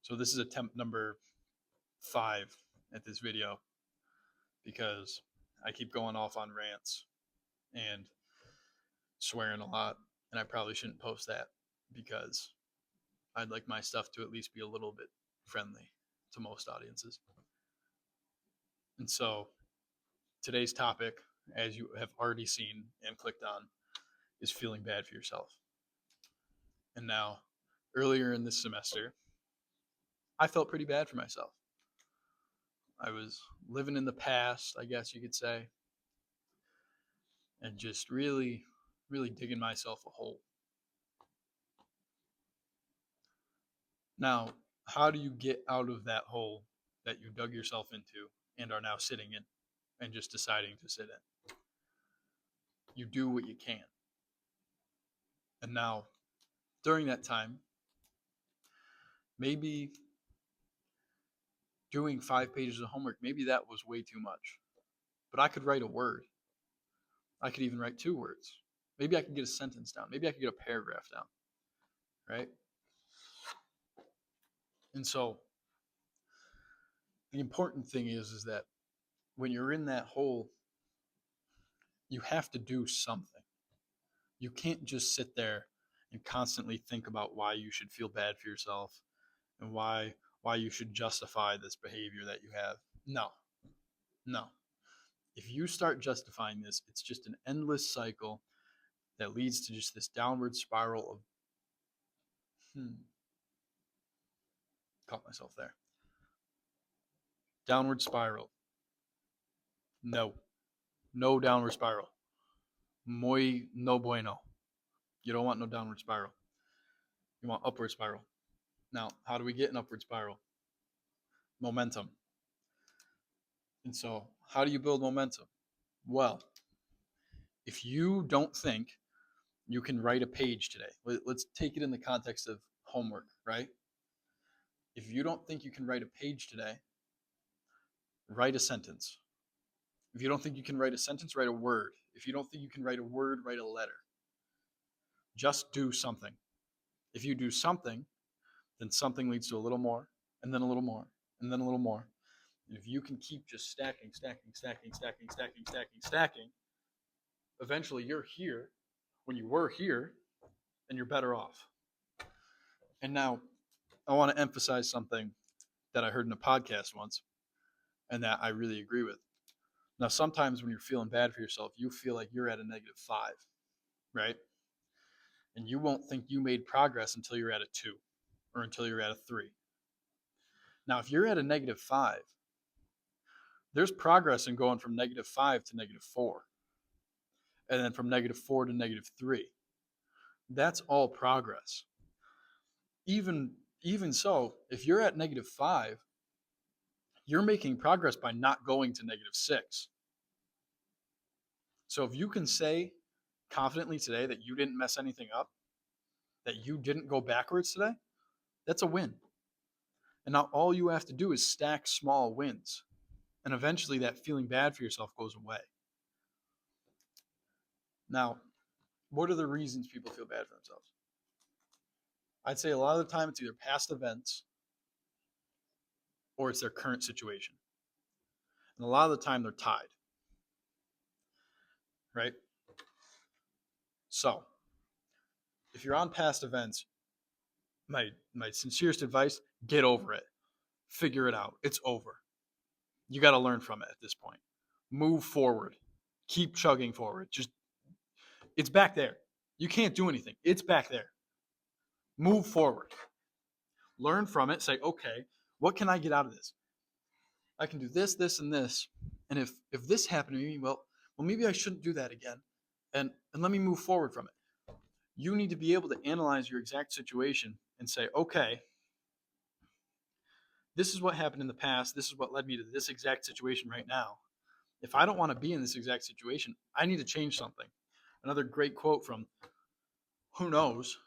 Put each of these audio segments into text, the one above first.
So this is attempt number 5 at this video because I keep going off on rants and swearing a lot, and I probably shouldn't post that because I'd like my stuff to at least be a little bit friendly to most audiences. And so today's topic, as you have already seen and clicked on, is feeling bad for yourself. And now, earlier in this semester, I felt pretty bad for myself. I was living in the past, I guess you could say, and just really, really digging myself a hole. Now, how do you get out of that hole that you dug yourself into and are now sitting in and just deciding to sit in? You do what you can. And now, during that time, maybe doing 5 pages of homework, maybe that was way too much. But I could write a word. I could even write 2 words. Maybe I could get a sentence down. Maybe I could get a paragraph down. Right? And so the important thing is that when you're in that hole, you have to do something. You can't just sit there and constantly think about why you should feel bad for yourself and why you should justify this behavior that you have. No. If you start justifying this, it's just an endless cycle that leads to just this downward spiral of caught myself there. Downward spiral. No downward spiral. Muy no bueno. You don't want no downward spiral. You want upward spiral. Now, how do we get an upward spiral? Momentum. And so, how do you build momentum? Well, if you don't think you can write a page today, let's take it in the context of homework, right? If you don't think you can write a page today, write a sentence. If you don't think you can write a sentence, write a word. If you don't think you can write a word, write a letter. Just do something. If you do something, then something leads to a little more, and then a little more, and then a little more. And if you can keep just stacking, eventually you're here when you were here, and you're better off. And now I want to emphasize something that I heard in a podcast once, and that I really agree with. Now, sometimes when you're feeling bad for yourself, you feel like you're at a -5, right? And you won't think you made progress until you're at a 2 or until you're at a 3. Now, if you're at a -5, there's progress in going from -5 to -4, and then from -4 to -3. That's all progress. Even so, if you're at -5, you're making progress by not going to -6. So if you can say confidently today that you didn't mess anything up, that you didn't go backwards today, that's a win. And now all you have to do is stack small wins. And eventually that feeling bad for yourself goes away. Now, what are the reasons people feel bad for themselves? I'd say a lot of the time it's either past events or it's their current situation. And a lot of the time they're tied. Right? So, if you're on past events, my sincerest advice, get over it. Figure it out. It's over. You got to learn from it at this point. Move forward. Keep chugging forward. Just, it's back there. You can't do anything. It's back there. Move forward. Learn from it. Say, okay, what can I get out of this? I can do this, this, and this. And if this happened to me, well, maybe I shouldn't do that again. And let me move forward from it. You need to be able to analyze your exact situation and say, okay, this is what happened in the past. This is what led me to this exact situation right now. If I don't want to be in this exact situation, I need to change something. Another great quote from who knows,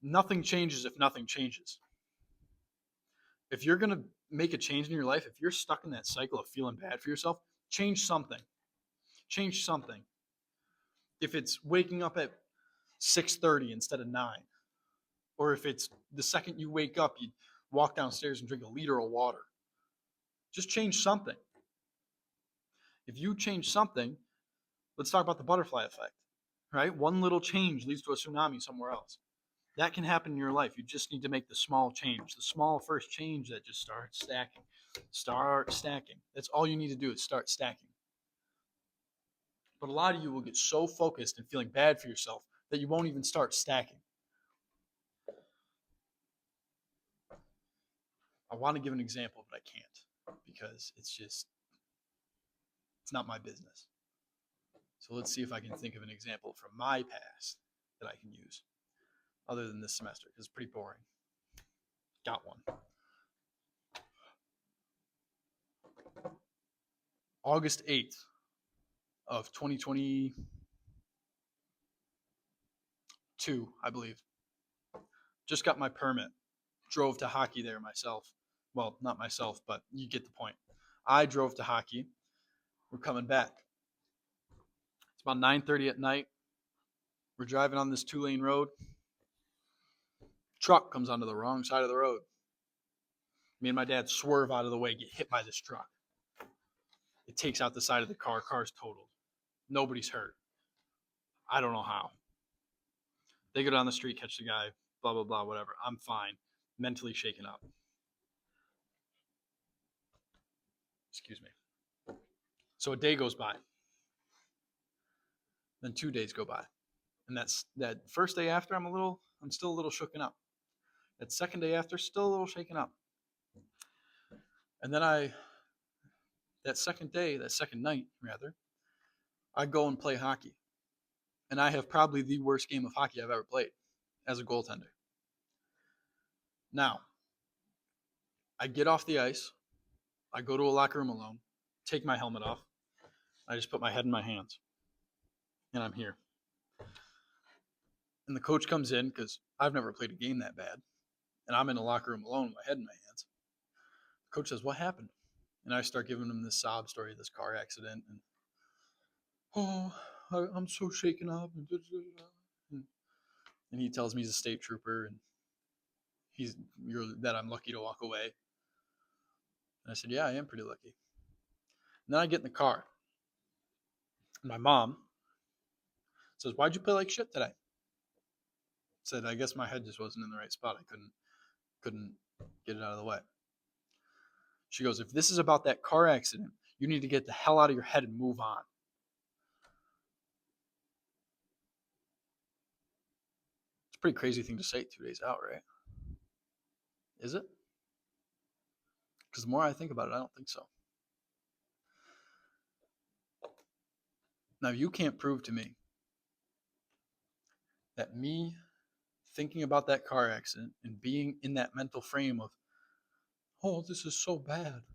nothing changes if nothing changes. If you're going to make a change in your life, if you're stuck in that cycle of feeling bad for yourself, change something. Change something. If it's waking up at 6:30 instead of 9, or if it's the second you wake up, you walk downstairs and drink a liter of water. Just change something. If you change something, let's talk about the butterfly effect, right? One little change leads to a tsunami somewhere else. That can happen in your life. You just need to make the small change, the small first change that just starts stacking. Start stacking. That's all you need to do is start stacking. But a lot of you will get so focused and feeling bad for yourself that you won't even start stacking. I want to give an example, but I can't because it's not my business. So let's see if I can think of an example from my past that I can use other than this semester because it's pretty boring. Got one. August 8th of 2022, I believe. Just got my permit. Drove to hockey there myself. Well, not myself, but you get the point. I drove to hockey. We're coming back. It's about 9:30 at night. We're driving on this 2-lane road. Truck comes onto the wrong side of the road. Me and my dad swerve out of the way, get hit by this truck. It takes out the side of the car. Car's totaled. Nobody's hurt. I don't know how. They go down the street, catch the guy, blah, blah, blah, whatever. I'm fine. Mentally shaken up. Excuse me. So a day goes by. Then 2 days go by. And that first day after, I'm still a little shooken up. That second day after, still a little shaken up. And then that second night, I go and play hockey. And I have probably the worst game of hockey I've ever played as a goaltender. Now, I get off the ice. I go to a locker room alone, take my helmet off. I just put my head in my hands. And I'm here. And the coach comes in because I've never played a game that bad. And I'm in the locker room alone with my head in my hands. The coach says, "What happened?" And I start giving him this sob story of this car accident. And, I'm so shaken up. And he tells me he's a state trooper and that I'm lucky to walk away. And I said, "Yeah, I am pretty lucky." And then I get in the car. And my mom says, "Why'd you play like shit today?" I said, "I guess my head just wasn't in the right spot. I couldn't get it out of the way." She goes, "If this is about that car accident, you need to get the hell out of your head and move on." It's a pretty crazy thing to say 2 days out, right? Is it? Because the more I think about it, I don't think so. Now, you can't prove to me that me thinking about that car accident and being in that mental frame of, "Oh, this is so bad,"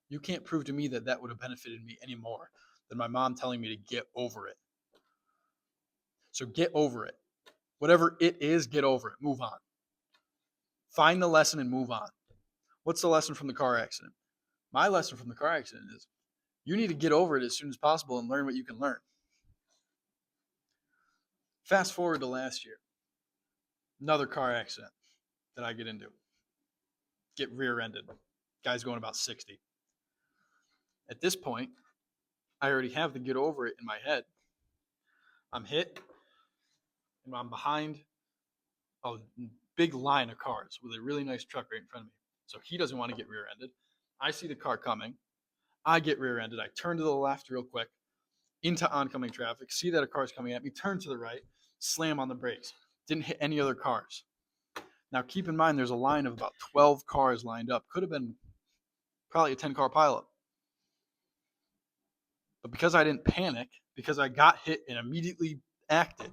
you can't prove to me that that would have benefited me any more than my mom telling me to get over it. So get over it. Whatever it is, get over it. Move on. Find the lesson and move on. What's the lesson from the car accident? My lesson from the car accident is you need to get over it as soon as possible and learn what you can learn. Fast forward to last year. Another car accident that I get into. Get rear-ended. Guy's going about 60. At this point, I already have the get over it in my head. I'm hit, and I'm behind a big line of cars with a really nice truck right in front of me. So he doesn't want to get rear-ended. I see the car coming. I get rear-ended. I turn to the left real quick into oncoming traffic, see that a car's coming at me, turn to the right, slam on the brakes. Didn't hit any other cars. Now, keep in mind, there's a line of about 12 cars lined up. Could have been probably a 10-car pileup. But because I didn't panic, because I got hit and immediately acted,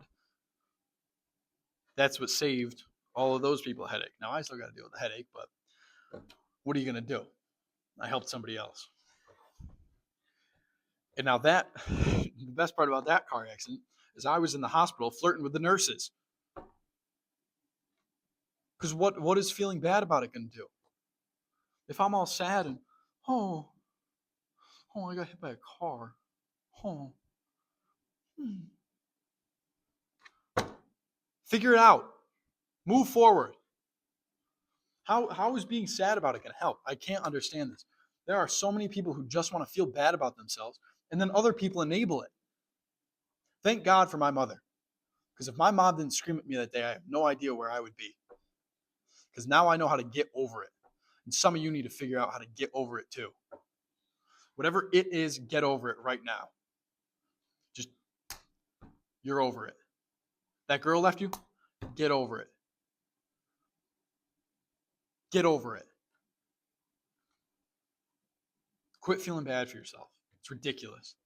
that's what saved all of those people a headache. Now, I still got to deal with the headache, but what are you going to do? I helped somebody else. And now the best part about that car accident is I was in the hospital flirting with the nurses. Because what is feeling bad about it going to do? If I'm all sad and, oh, I got hit by a car. Oh. Figure it out. Move forward. How is being sad about it going to help? I can't understand this. There are so many people who just want to feel bad about themselves, and then other people enable it. Thank God for my mother, because if my mom didn't scream at me that day, I have no idea where I would be. Because now I know how to get over it. And some of you need to figure out how to get over it too. Whatever it is, get over it right now. Just, you're over it. That girl left you? Get over it. Get over it. Quit feeling bad for yourself. It's ridiculous.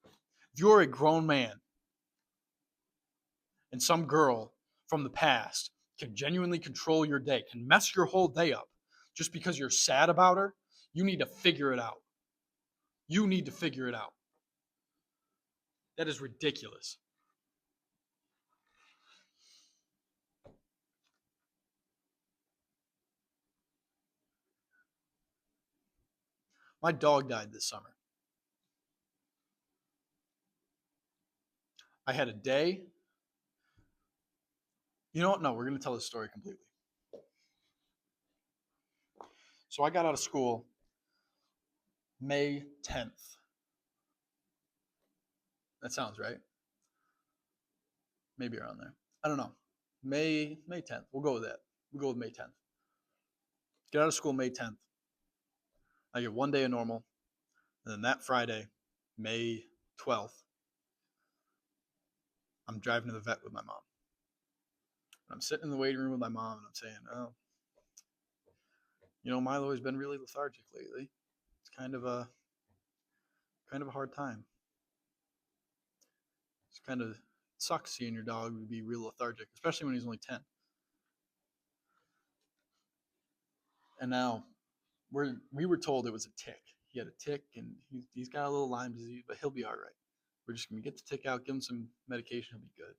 If you're a grown man and some girl from the past can genuinely control your day, can mess your whole day up just because you're sad about her, you need to figure it out. You need to figure it out. That is ridiculous. My dog died this summer. I had a day. You know what? No, we're going to tell this story completely. So I got out of school May 10th. That sounds right. Maybe around there. I don't know. May 10th. We'll go with that. We'll go with May 10th. Get out of school May 10th. I get one day of normal. And then that Friday, May 12th, I'm driving to the vet with my mom. And I'm sitting in the waiting room with my mom and I'm saying, oh, Milo has been really lethargic lately. It's kind of a hard time. It's kind of sucks seeing your dog be real lethargic, especially when he's only 10. And now we were told it was a tick. He had a tick and he's got a little Lyme disease, but he'll be all right. We're just going to get the tick out, give him some medication, he'll be good.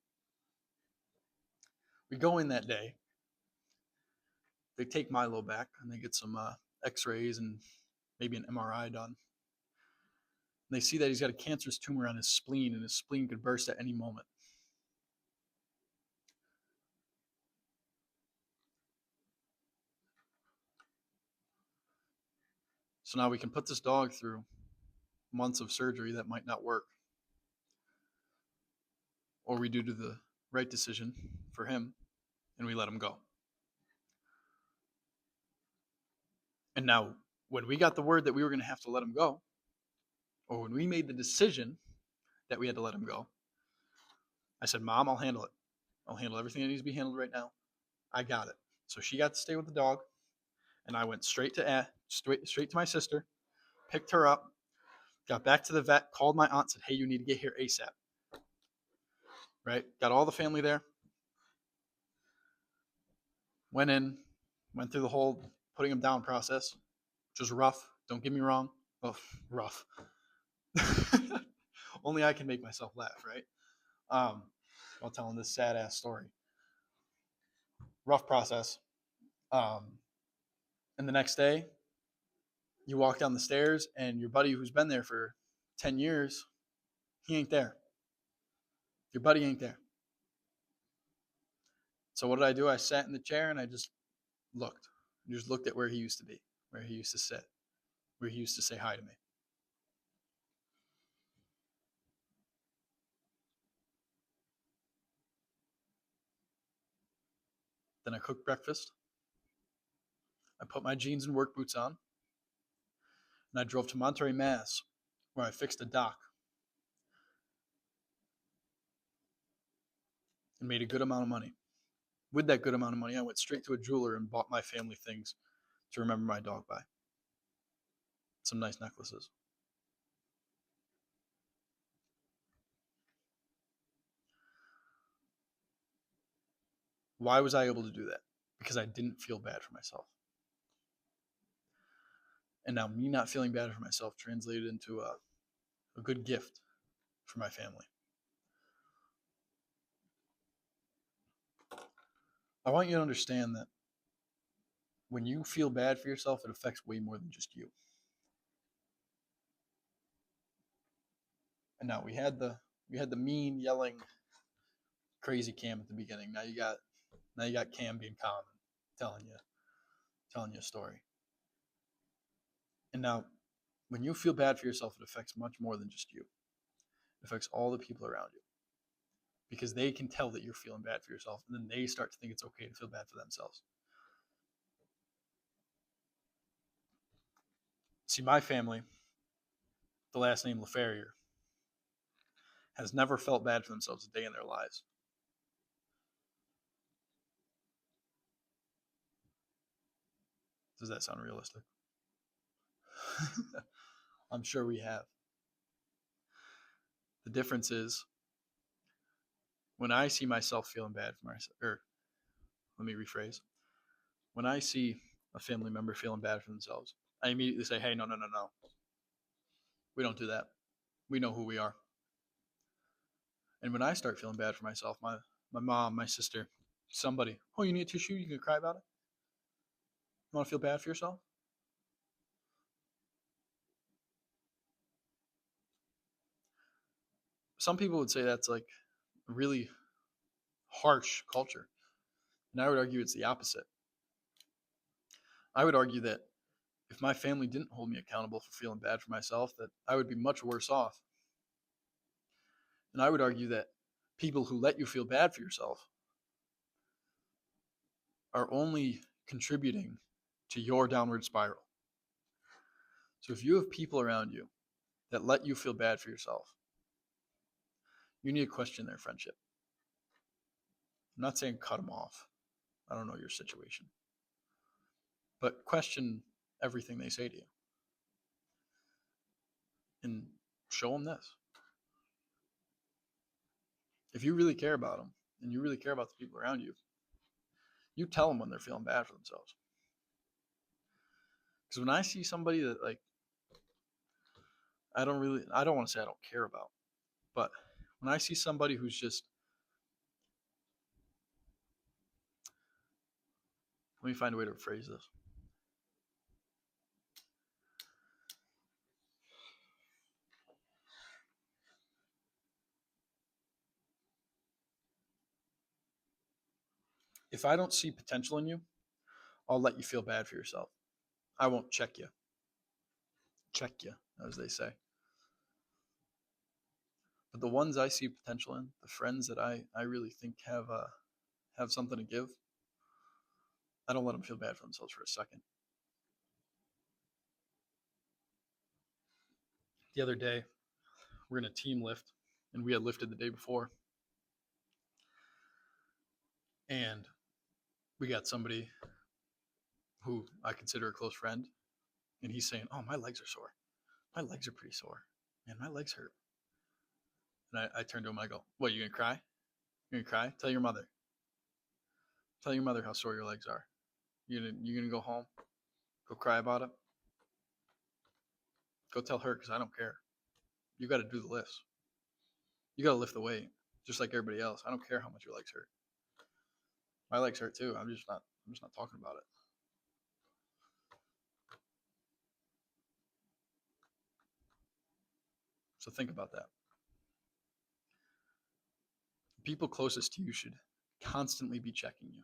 We go in that day. They take Milo back and they get some x-rays and maybe an MRI done. And they see that he's got a cancerous tumor on his spleen and his spleen could burst at any moment. So now we can put this dog through months of surgery that might not work. Or we do the right decision for him and we let him go. And now, when we got the word that we were going to have to let him go, or when we made the decision that we had to let him go, I said, Mom, I'll handle it. I'll handle everything that needs to be handled right now. I got it. So she got to stay with the dog, and I went straight to my sister, picked her up, got back to the vet, called my aunt, said, hey, you need to get here ASAP. Right? Got all the family there. Went through the whole putting him down process, which was rough. Don't get me wrong. Oh, rough. Only I can make myself laugh, right? While telling this sad ass story. Rough process. And the next day, you walk down the stairs and your buddy who's been there for 10 years, he ain't there. Your buddy ain't there. So what did I do? I sat in the chair and I just looked. I just looked at where he used to be, where he used to sit, where he used to say hi to me. Then I cooked breakfast. I put my jeans and work boots on. And I drove to Monterey, Mass, where I fixed a dock. And made a good amount of money. With that good amount of money, I went straight to a jeweler and bought my family things to remember my dog by. Some nice necklaces. Why was I able to do that? Because I didn't feel bad for myself. And now me not feeling bad for myself translated into a good gift for my family. I want you to understand that when you feel bad for yourself, it affects way more than just you. And now we had the mean, yelling, crazy Cam at the beginning. Now you got Cam being calm and telling you, telling you a story. And now, when you feel bad for yourself, it affects much more than just you. It affects all the people around you because they can tell that you're feeling bad for yourself, and then they start to think it's okay to feel bad for themselves. See, my family, the last name LaFerrier, has never felt bad for themselves a day in their lives. Does that sound realistic? I'm sure we have. The difference is when I see myself feeling bad for myself, or let me rephrase, when I see a family member feeling bad for themselves, I immediately say, hey, no. We don't do that. We know who we are. And when I start feeling bad for myself, my mom, my sister, somebody, oh, you need a tissue? You can cry about it? You want to feel bad for yourself? Some people would say that's like a really harsh culture. And I would argue it's the opposite. I would argue that if my family didn't hold me accountable for feeling bad for myself, that I would be much worse off. And I would argue that people who let you feel bad for yourself are only contributing to your downward spiral. So if you have people around you that let you feel bad for yourself, you need to question their friendship. I'm not saying cut them off. I don't know your situation. But question everything they say to you. And show them this. If you really care about them and you really care about the people around you, you tell them when they're feeling bad for themselves. Because when I see somebody that like, I don't want to say I don't care about, but when I see somebody who's just, let me find a way to phrase this. If I don't see potential in you, I'll let you feel bad for yourself. I won't check you. Check you, as they say. But the ones I see potential in, the friends that I really think have something to give, I don't let them feel bad for themselves for a second. The other day, we're in a team lift, and we had lifted the day before. And we got somebody who I consider a close friend, and he's saying, oh, my legs are sore. My legs are pretty sore. Man, my legs hurt. And I turned to him, I go, what, you gonna cry? You gonna cry? Tell your mother. Tell your mother how sore your legs are. You gonna go home? Go cry about it? Go tell her, because I don't care. You got to do the lifts. You got to lift the weight, just like everybody else. I don't care how much your legs hurt. My legs hurt too. I'm just not talking about it. So think about that. People closest to you should constantly be checking you.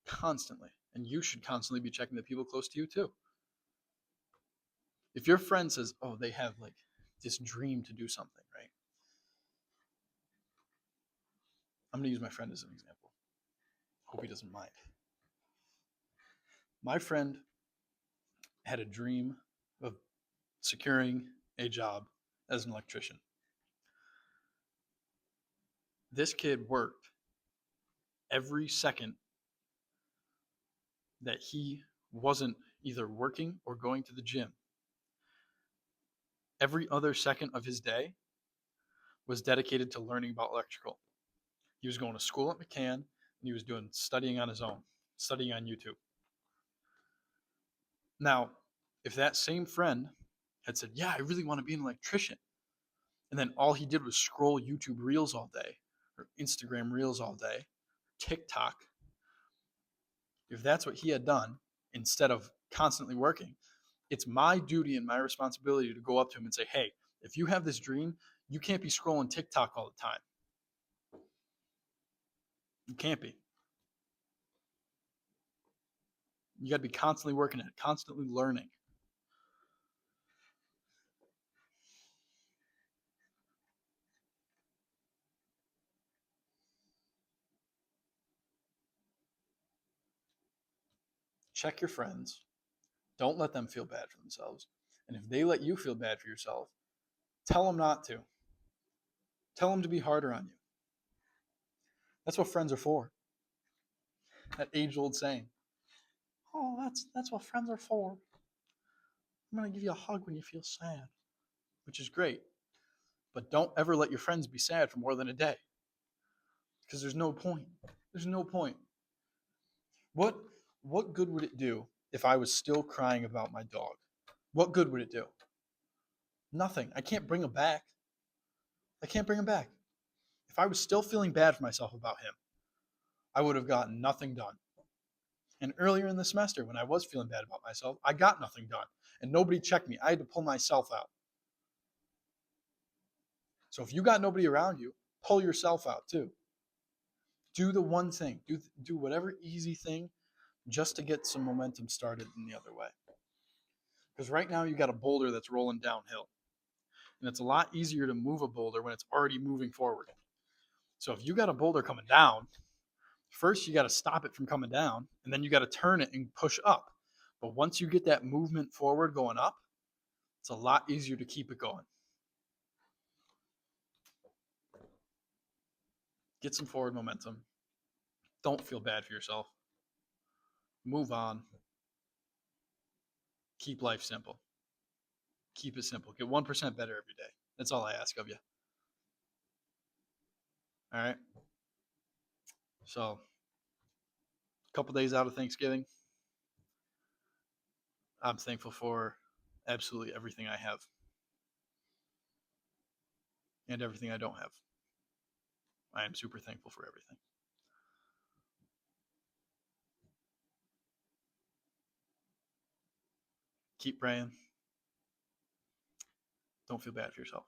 Constantly. And you should constantly be checking the people close to you too. If your friend says, oh, they have like this dream to do something, right? I'm going to use my friend as an example. Hope he doesn't mind. My friend had a dream of securing a job as an electrician. This kid worked every second that he wasn't either working or going to the gym. Every other second of his day was dedicated to learning about electrical. He was going to school at McCann, and he was doing studying on his own, studying on YouTube. Now, if that same friend had said, yeah, I really want to be an electrician, and then all he did was scroll YouTube Reels all day, or Instagram Reels all day, TikTok, if that's what he had done, instead of constantly working, it's my duty and my responsibility to go up to him and say, hey, if you have this dream, you can't be scrolling TikTok all the time. You can't be. You got to be constantly working at it, constantly learning. Check your friends. Don't let them feel bad for themselves. And if they let you feel bad for yourself, tell them not to. Tell them to be harder on you. That's what friends are for. That age-old saying. Oh, that's what friends are for. I'm gonna give you a hug when you feel sad, which is great. But don't ever let your friends be sad for more than a day. Because there's no point. There's no point. What what good would it do if I was still crying about my dog? What good would it do? Nothing. I can't bring him back. I can't bring him back. If I was still feeling bad for myself about him, I would have gotten nothing done. And earlier in the semester, when I was feeling bad about myself, I got nothing done. And nobody checked me. I had to pull myself out. So if you got nobody around you, pull yourself out too. Do the one thing. Do whatever easy thing just to get some momentum started in the other way. Because right now you got a boulder that's rolling downhill. And it's a lot easier to move a boulder when it's already moving forward. So if you got a boulder coming down, first you got to stop it from coming down, and then you got to turn it and push up. But once you get that movement forward going up, it's a lot easier to keep it going. Get some forward momentum. Don't feel bad for yourself. Move on. Keep life simple. Keep it simple. Get 1% better every day. That's all I ask of you. All right. So, a couple days out of Thanksgiving, I'm thankful for absolutely everything I have and everything I don't have. I am super thankful for everything. Keep praying. Don't feel bad for yourself.